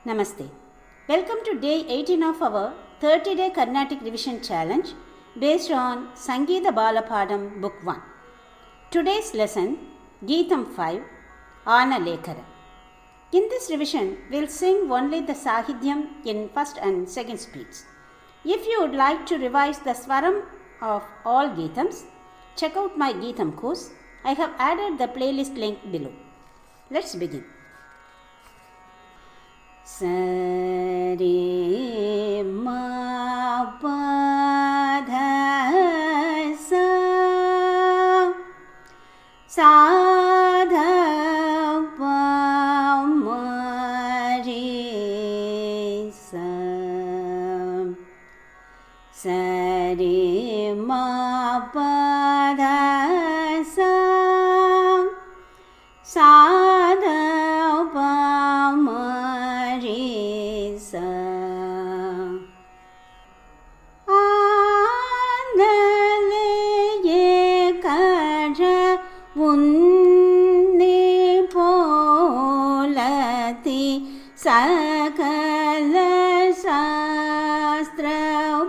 Namaste. Welcome to day 18 of our 30-day Carnatic revision challenge based on Sangeetha Balapadam book 1. Today's lesson, Geetham 5, Analekara. In this revision, we'll sing only the Sahithyam in first and second speeds. If you would like to revise the Swaram of all Geethams, check out my Geetham course. I have added the playlist link below. Let's begin. Sari ma pa dha sa dha pa ma re sa sari ma pa dha sa dha pa ma Analaekara unni polati sakala shastra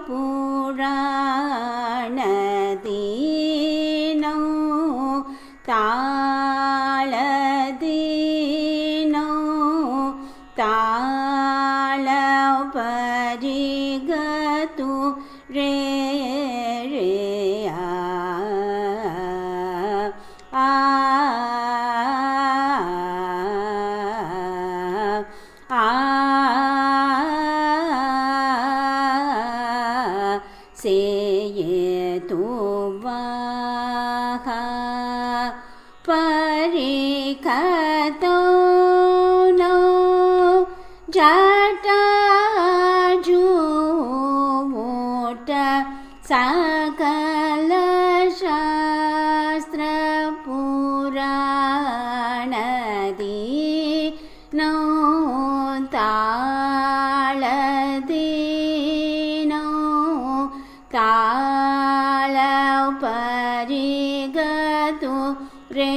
puranadino taladino parigatu re se tu vaha parikato no jata juvuta sakala shastra puranadi no taladino tala parigatu re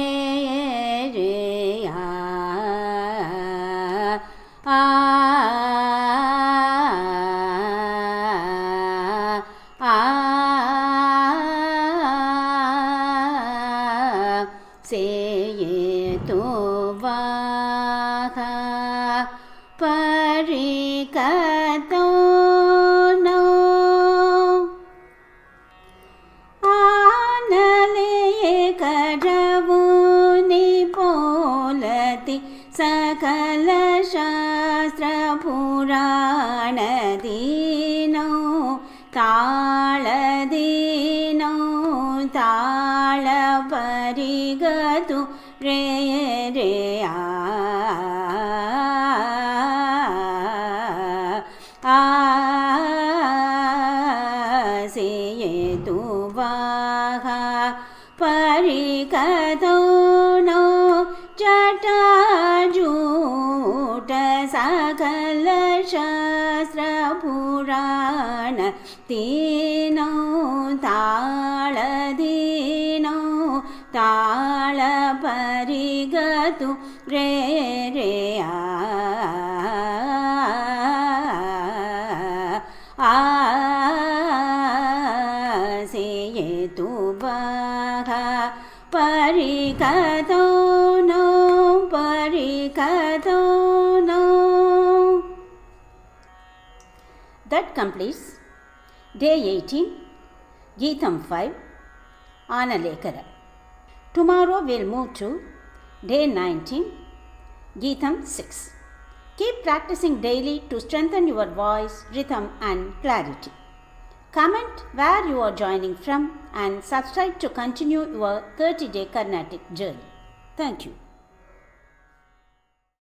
se tu vaha parikato no Analekara unni polati sakala shastra puranadino taladino tala parigatu re se tu vaha parikato no jata juta sakala shastra purana dino taladino tala parigatu re se tu vaha parikato no That completes day 18, Geetham 5, Analekara. Tomorrow we'll move to day 19, Geetham 6. Keep practicing daily to strengthen your voice, rhythm and clarity. Comment where you are joining from and subscribe to continue your 30-day Carnatic journey. Thank you.